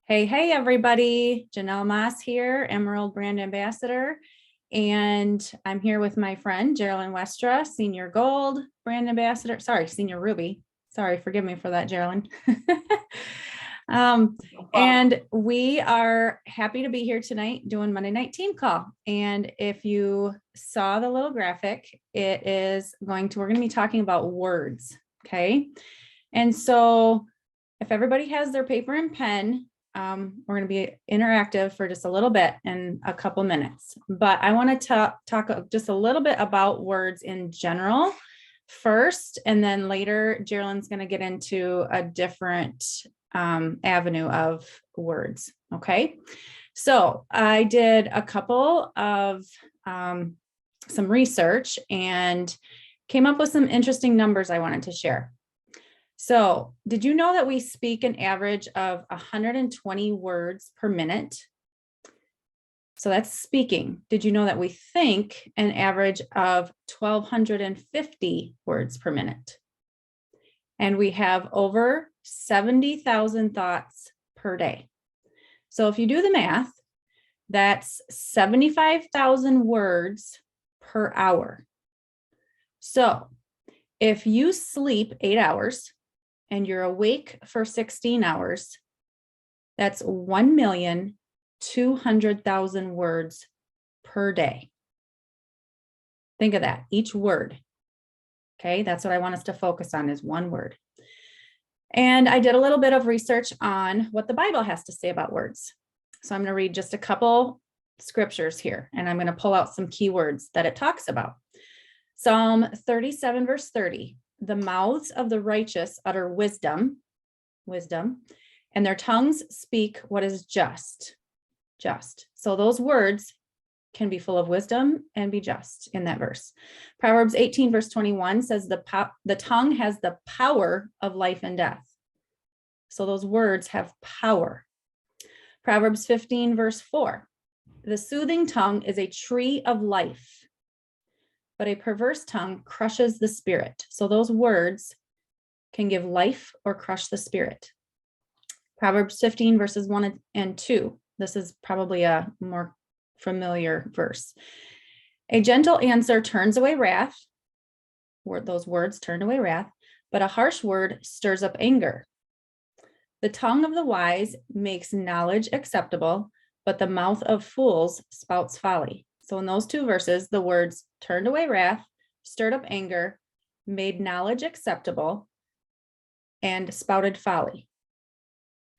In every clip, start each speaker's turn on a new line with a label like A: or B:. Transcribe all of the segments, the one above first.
A: Hey, everybody. Janelle Moss here, Emerald Brand Ambassador. And I'm here with my friend, Jeralyn Westra, Senior Gold Brand Ambassador. Sorry, Senior Ruby. Sorry, forgive me for that, Jeralyn. And we are happy to be here tonight doing Monday Night Team Call. And if you saw the little graphic, we're going to be talking about words, okay? And so if everybody has their paper and pen, we're going to be interactive for just a little bit in a couple minutes, but I want to talk just a little bit about words in general first, and then later Jeralyn's going to get into a different avenue of words. Okay, so I did a couple of some research and came up with some interesting numbers I wanted to share. So did you know that we speak an average of 120 words per minute? So that's speaking. Did you know that we think an average of 1,250 words per minute? And we have over 70,000 thoughts per day. So if you do the math, that's 75,000 words per hour. So if you sleep 8 hours, and you're awake for 16 hours, that's 1,200,000 words per day. Think of that, each word. Okay, that's what I want us to focus on is one word. And I did a little bit of research on what the Bible has to say about words. So I'm going to read just a couple scriptures here, and I'm going to pull out some keywords that it talks about. Psalm 37, verse 30. The mouths of the righteous utter wisdom, and their tongues speak what is just. So those words can be full of wisdom and be just in that verse. Proverbs 18, verse 21 says the tongue has the power of life and death. So those words have power. Proverbs 15, verse 4. The soothing tongue is a tree of life, but a perverse tongue crushes the spirit. So those words can give life or crush the spirit. Proverbs 15, verses 1 and 2. This is probably a more familiar verse. A gentle answer turns away wrath. Those words turn away wrath, but a harsh word stirs up anger. The tongue of the wise makes knowledge acceptable, but the mouth of fools spouts folly. So in those two verses, the words turned away wrath, stirred up anger, made knowledge acceptable, and spouted folly.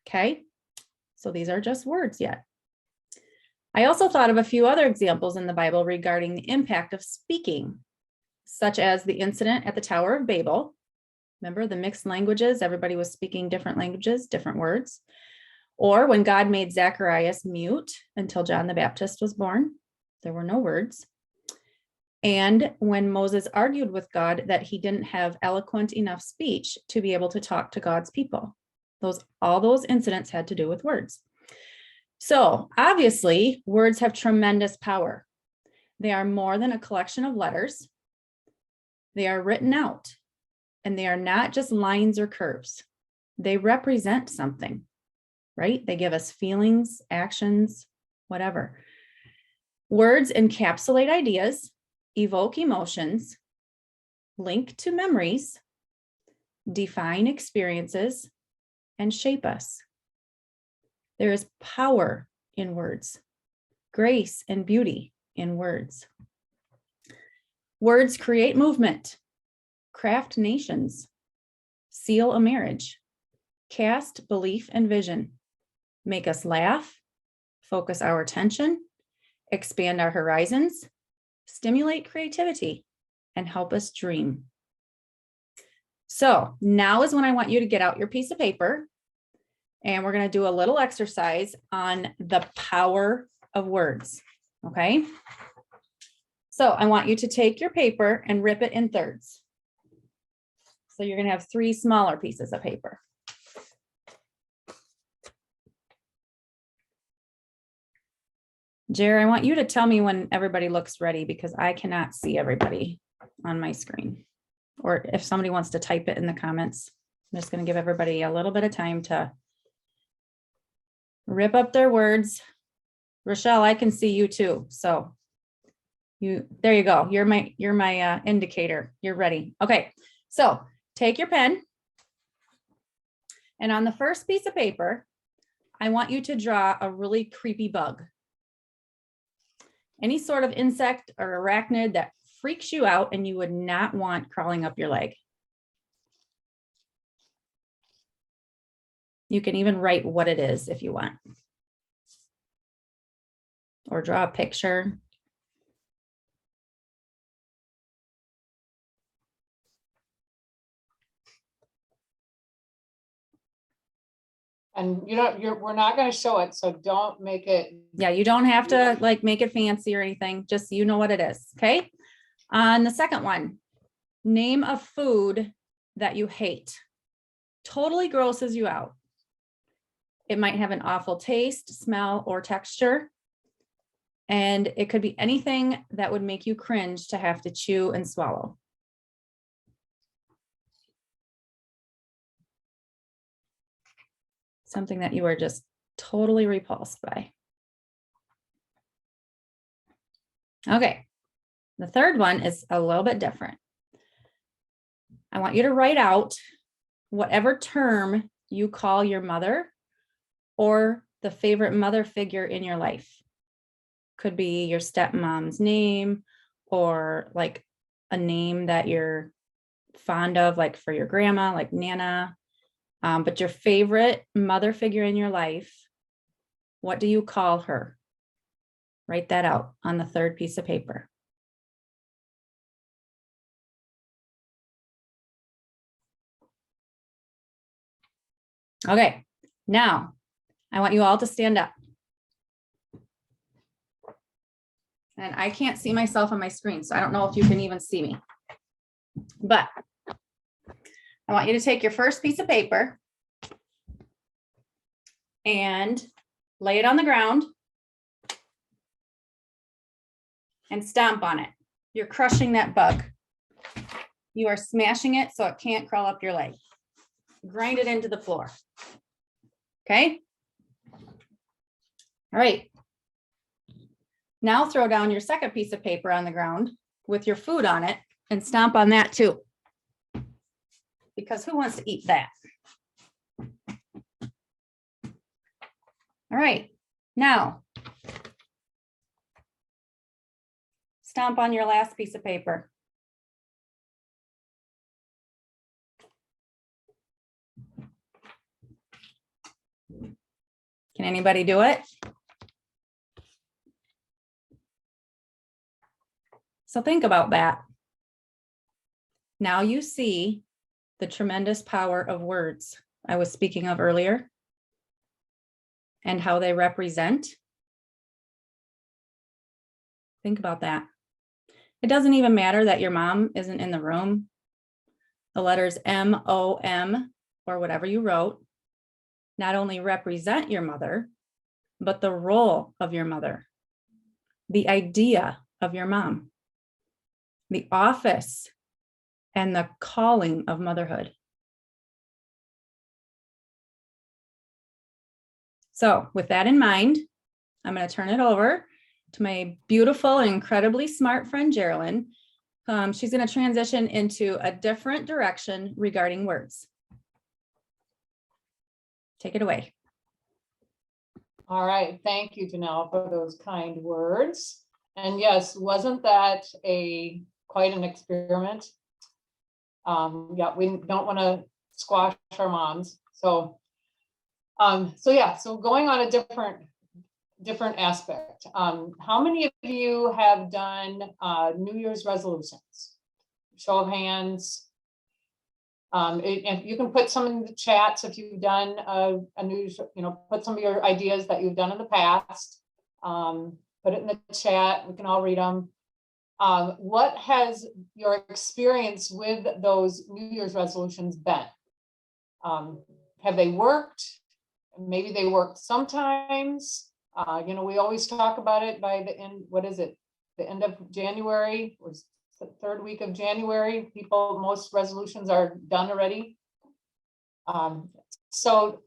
A: Okay, so these are just words yet. I also thought of a few other examples in the Bible regarding the impact of speaking, such as the incident at the Tower of Babel. Remember the mixed languages? Everybody was speaking different languages, different words. Or when God made Zacharias mute until John the Baptist was born. There were no words. And when Moses argued with God that he didn't have eloquent enough speech to be able to talk to God's people. All those incidents had to do with words. So obviously, words have tremendous power. They are more than a collection of letters. They are written out, and they are not just lines or curves. They represent something, right? They give us feelings, actions, whatever. Words encapsulate ideas, evoke emotions, link to memories, define experiences, and shape us. There is power in words, grace and beauty in words. Words create movement, craft nations, seal a marriage, cast belief and vision, make us laugh, focus our attention, expand our horizons, stimulate creativity, and help us dream. So now is when I want you to get out your piece of paper, and we're going to do a little exercise on the power of words, okay? So I want you to take your paper and rip it in thirds. So you're going to have 3 smaller pieces of paper. Jer, I want you to tell me when everybody looks ready because I cannot see everybody on my screen. Or if somebody wants to type it in the comments, I'm just going to give everybody a little bit of time to Rip up their words. Rochelle, I can see you too. So there you go. You're my indicator. You're ready. Okay. So take your pen, and on the first piece of paper, I want you to draw a really creepy bug. Any sort of insect or arachnid that freaks you out and you would not want crawling up your leg. You can even write what it is if you want. Or draw a picture.
B: And we're not going to show it, so don't make it.
A: Yeah, you don't have to like make it fancy or anything. Just you know what it is. Okay. On the second one, name a food that you hate. Totally grosses you out. It might have an awful taste, smell, or texture. And it could be anything that would make you cringe to have to chew and swallow. Something that you are just totally repulsed by. Okay, the third one is a little bit different. I want you to write out whatever term you call your mother or the favorite mother figure in your life. Could be your stepmom's name or like a name that you're fond of, like for your grandma, like Nana. But your favorite mother figure in your life, what do you call her? Write that out on the third piece of paper. Okay, now I want you all to stand up. And I can't see myself on my screen, so I don't know if you can even see me. But I want you to take your first piece of paper and lay it on the ground and stomp on it. You're crushing that bug. You are smashing it so it can't crawl up your leg. Grind it into the floor. Okay? All right. Now throw down your second piece of paper on the ground with your food on it and stomp on that too. Because who wants to eat that? All right, now stomp on your last piece of paper. Can anybody do it? So think about that. Now you see the tremendous power of words I was speaking of earlier and how they represent. Think about that. It doesn't even matter that your mom isn't in the room. The letters M-O-M or whatever you wrote not only represent your mother, but the role of your mother, the idea of your mom, the office, and the calling of motherhood. So with that in mind, I'm going to turn it over to my beautiful and incredibly smart friend, Jeralyn. She's going to transition into a different direction regarding words. Take it away.
B: All right. Thank you, Janelle, for those kind words. And yes, wasn't that quite an experiment? Yeah, we don't want to squash our moms. So going on a different aspect. How many of you have done New Year's resolutions? Show of hands. If you can put some in the chats if you've done a new, put some of your ideas that you've done in the past. Put it in the chat. We can all read them. What has your experience with those New Year's resolutions been? Have they worked? Maybe they worked sometimes. We always talk about it by the end. What is it? The end of January or the third week of January. Most resolutions are done already. So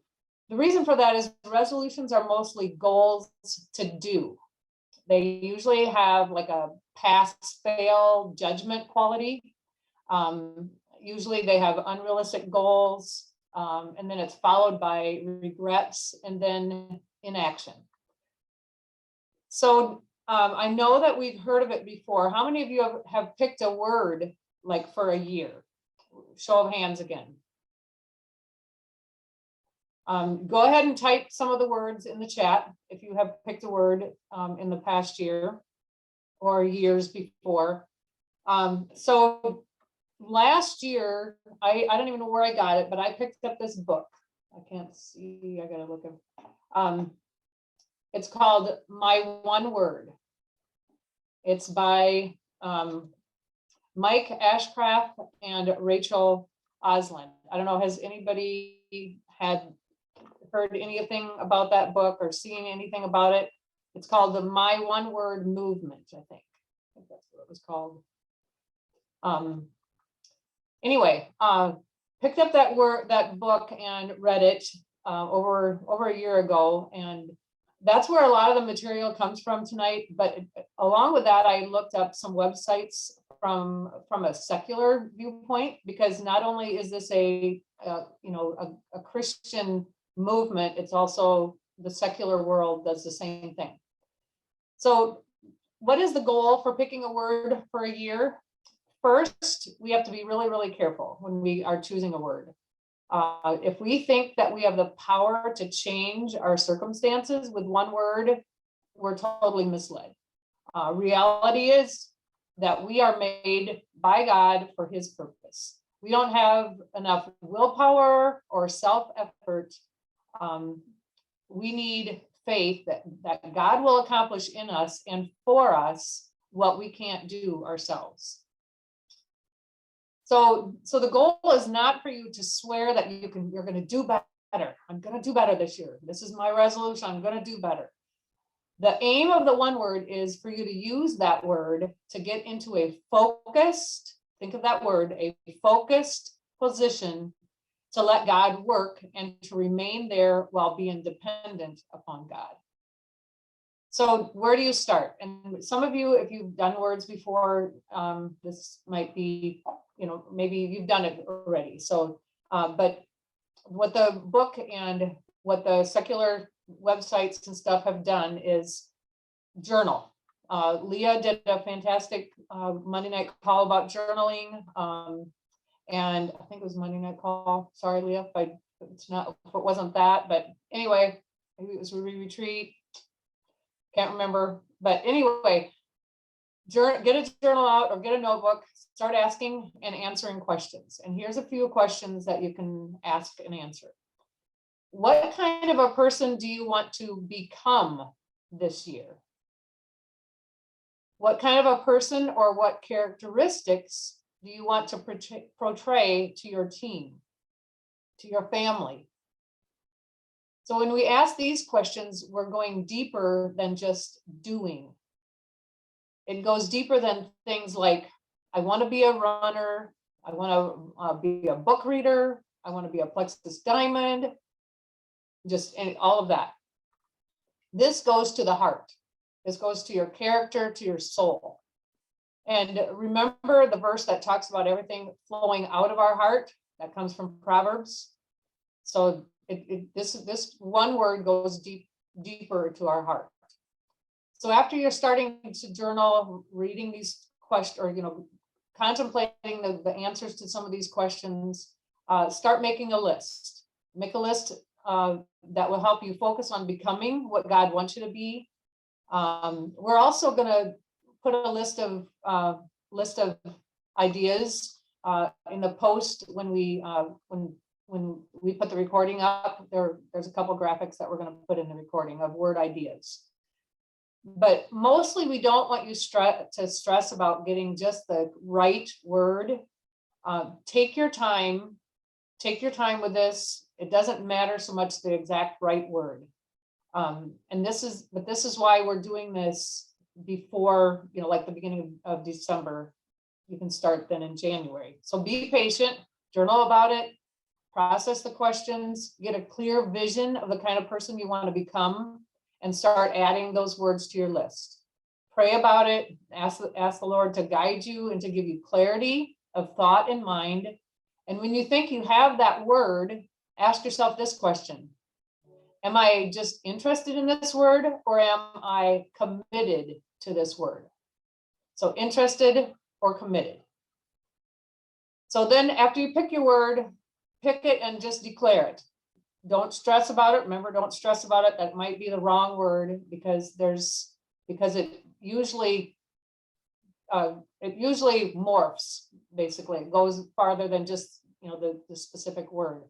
B: The reason for that is resolutions are mostly goals to do. They usually have like a pass fail judgment quality. Usually they have unrealistic goals, and then it's followed by regrets and then inaction. So I know that we've heard of it before. How many of you have picked a word like for a year? Show of hands again. Go ahead and type some of the words in the chat if you have picked a word in the past year or years before. So last year, I don't even know where I got it, but I picked up this book. I can't see, I gotta look at it's called My One Word. It's by Mike Ashcraft and Rachel Oslin. I don't know, has anybody heard anything about that book or seen anything about it? It's called the My One Word Movement, I think that's what it was called. Anyway, picked up that book and read it over a year ago, and that's where a lot of the material comes from tonight. But along with that, I looked up some websites from a secular viewpoint, because not only is this a Christian movement, it's also the secular world does the same thing. So what is the goal for picking a word for a year? First, we have to be really, really careful when we are choosing a word. If we think that we have the power to change our circumstances with one word, we're totally misled. Reality is that we are made by God for his purpose. We don't have enough willpower or self-effort. We need faith that God will accomplish in us and for us what we can't do ourselves. So the goal is not for you to swear that you're going to do better. I'm going to do better this year. This is my resolution. I'm going to do better. The aim of the one word is for you to use that word to get into a focused, think of that word, a focused position to let God work and to remain there while being dependent upon God. So where do you start? And some of you, if you've done words before, this might be, maybe you've done it already. So, but what the book and what the secular websites and stuff have done is journal. Leah did a fantastic Monday night call about journaling. And I think it was Monday night call. Sorry, Leah, if it wasn't that, but anyway, maybe it was a retreat. Can't remember, but anyway, get a journal out or get a notebook, start asking and answering questions. And here's a few questions that you can ask and answer. What kind of a person do you want to become this year? What kind of a person or what characteristics do you want to portray to your team, to your family? So when we ask these questions, we're going deeper than just doing. It goes deeper than things like, I want to be a runner, I want to be a book reader, I want to be a Plexus Diamond, all of that. This goes to the heart. This goes to your character, to your soul. And remember the verse that talks about everything flowing out of our heart? That comes from Proverbs. So this one word goes deeper to our heart. So after you're starting to journal, reading these questions, or contemplating the answers to some of these questions, start making a list. Make a list that will help you focus on becoming what God wants you to be. We're also going to put a list of ideas in the post when we put the recording up. There's a couple graphics that we're going to put in the recording of word ideas. But mostly we don't want you to stress about getting just the right word. Take your time with this. It doesn't matter so much the exact right word. And this is why we're doing this before, like the beginning of December. You can start then in January. So be patient, journal about it, process the questions, get a clear vision of the kind of person you want to become, and start adding those words to your list. Pray about it, ask the Lord to guide you and to give you clarity of thought and mind. And when you think you have that word, ask yourself this question: am I just interested in this word, or am I committed to this word? So interested or committed. So then after you pick your word, pick it and just declare it. Don't stress about it. Remember, don't stress about it. That might be the wrong word because it usually morphs, basically. It goes farther than just, the specific word.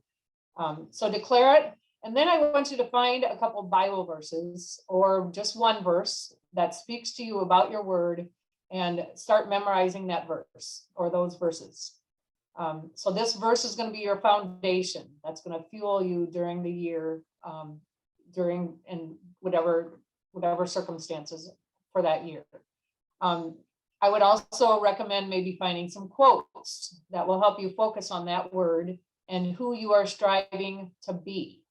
B: So declare it. And then I want you to find a couple Bible verses or just one verse that speaks to you about your word and start memorizing that verse or those verses. So this verse is going to be your foundation. That's going to fuel you during the year, during whatever circumstances for that year. I would also recommend maybe finding some quotes that will help you focus on that word and who you are striving to be.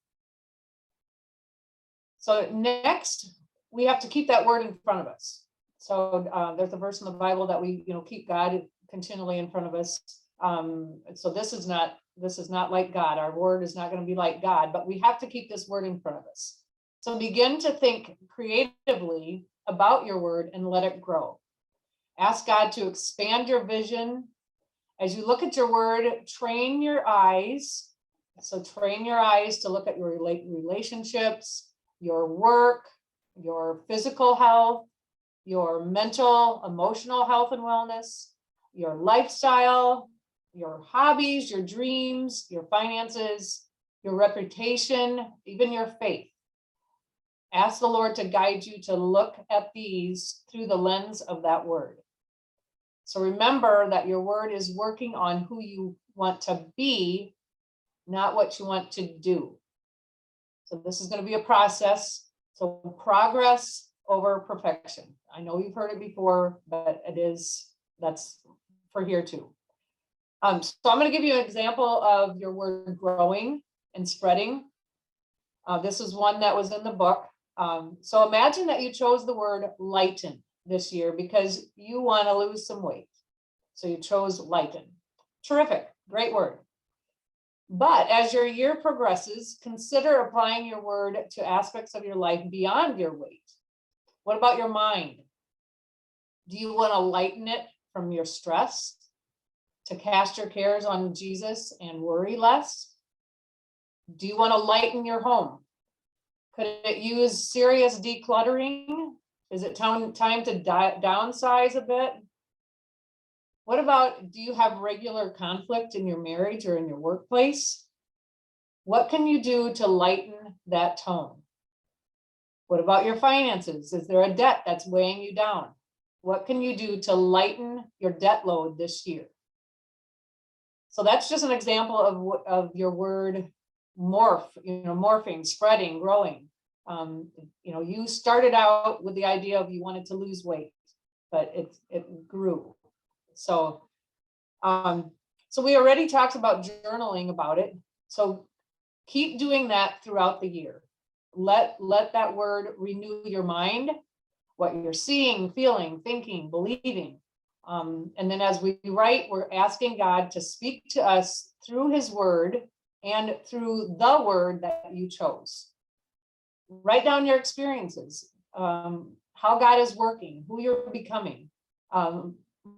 B: So next, we have to keep that word in front of us. So there's a verse in the Bible that we, keep God continually in front of us. So this is not like God. Our word is not going to be like God, but we have to keep this word in front of us. So begin to think creatively about your word and let it grow. Ask God to expand your vision. As you look at your word, train your eyes. So train your eyes to look at your relationships, your work, your physical health, your mental, emotional health and wellness, your lifestyle, your hobbies, your dreams, your finances, your reputation, even your faith. Ask the Lord to guide you to look at these through the lens of that word. So remember that your word is working on who you want to be, not what you want to do. So this is going to be a process. So progress over perfection. I know you've heard it before, but that's for here too. So I'm going to give you an example of your word growing and spreading. This is one that was in the book. So imagine that you chose the word lighten this year because you want to lose some weight. So you chose lighten. Terrific, great word. But as your year progresses, consider applying your word to aspects of your life beyond your weight. What about your mind? Do you want to lighten it from your stress, to cast your cares on Jesus and worry less? Do you want to lighten your home? Could it use serious decluttering? Is it time to downsize a bit? What about, do you have regular conflict in your marriage or in your workplace? What can you do to lighten that tone? What about your finances? Is there a debt that's weighing you down? What can you do to lighten your debt load this year? So that's just an example of your word morphing, spreading, growing. You started out with the idea of you wanted to lose weight, but it grew. So we already talked about journaling about it. So keep doing that throughout the year. Let that word renew your mind, what you're seeing, feeling, thinking, believing. And then as we write, we're asking God to speak to us through his word and through the word that you chose. Write down your experiences, how God is working, who you're becoming.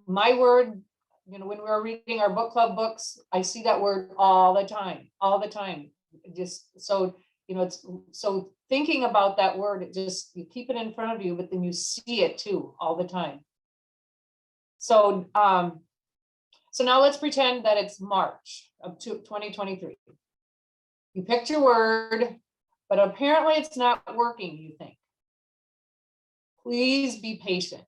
B: My word, when we were reading our book club books, I see that word all the time. Just so, it's so thinking about that word, you keep it in front of you, but then you see it too all the time. So now let's pretend that it's March of 2023. You picked your word, but apparently it's not working, you think. Please be patient.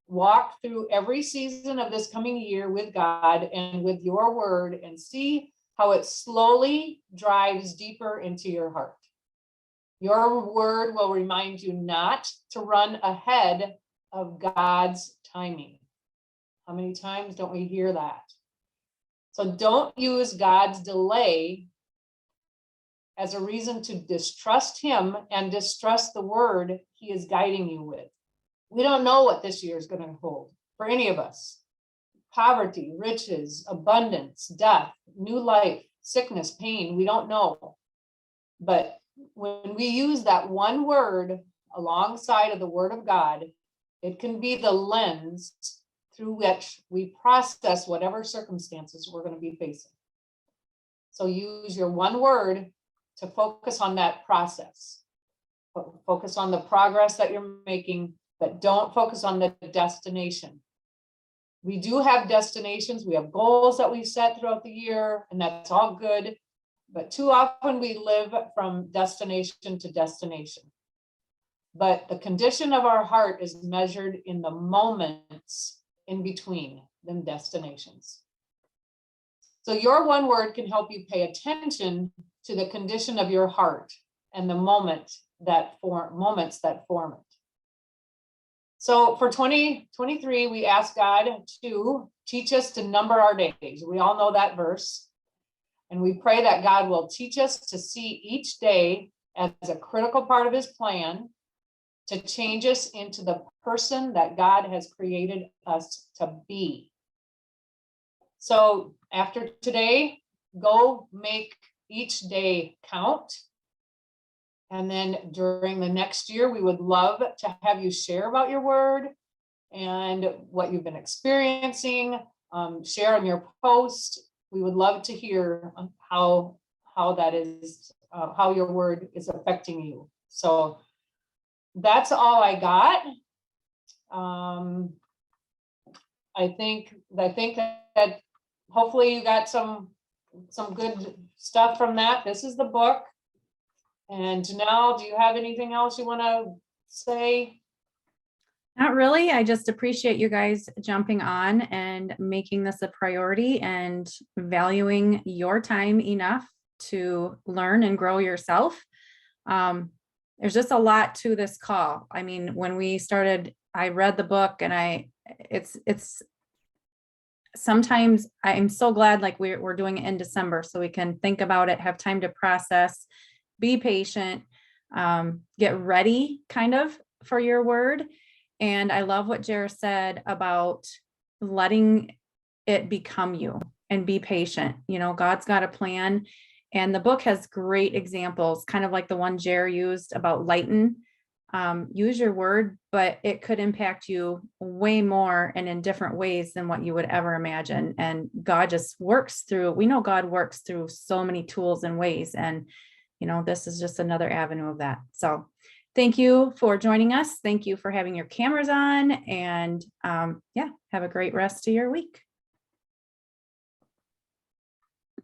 B: Walk through every season of this coming year with God and with your word and see how it slowly drives deeper into your heart. Your word will remind you not to run ahead of God's timing. How many times don't we hear that? So don't use God's delay as a reason to distrust him and distrust the word he is guiding you with. We don't know what this year is going to hold for any of us. Poverty, riches, abundance, death, new life, sickness, pain, we don't know. But when we use that one word alongside of the word of God, it can be the lens through which we process whatever circumstances we're going to be facing. So use your one word to focus on that process. Focus on the progress that you're making, but don't focus on the destination. We do have destinations. We have goals that we set throughout the year, and that's all good. But too often we live from destination to destination. But the condition of our heart is measured in the moments in between them destinations. So your one word can help you pay attention to the condition of your heart and the moments that form it. So for 2023, we ask God to teach us to number our days. We all know that verse. And we pray that God will teach us to see each day as a critical part of his plan to change us into the person that God has created us to be. So after today, go make each day count. And then during the next year, we would love to have you share about your word and what you've been experiencing. Share on your post. We would love to hear how that is, how your word is affecting you. So that's all I got. I think that hopefully you got some good stuff from that. This is the book. And Janelle, do you have anything else you want to say?
A: Not really. I just appreciate you guys jumping on and making this a priority and valuing your time enough to learn and grow yourself. There's just a lot to this call. I mean, when we started, I read the book and it's sometimes I'm so glad like we're doing it in December so we can think about it, have time to process, be patient, get ready kind of for your word. And I love what Jer said about letting it become you and be patient. You know, God's got a plan. And the book has great examples, kind of like the one Jer used about lighten. Use your word, but it could impact you way more and in different ways than what you would ever imagine. And God just works through, we know God works through so many tools and ways. And, you know, this is just another avenue of that. So thank you for joining us. Thank you for having your cameras on and yeah, have a great rest of your week.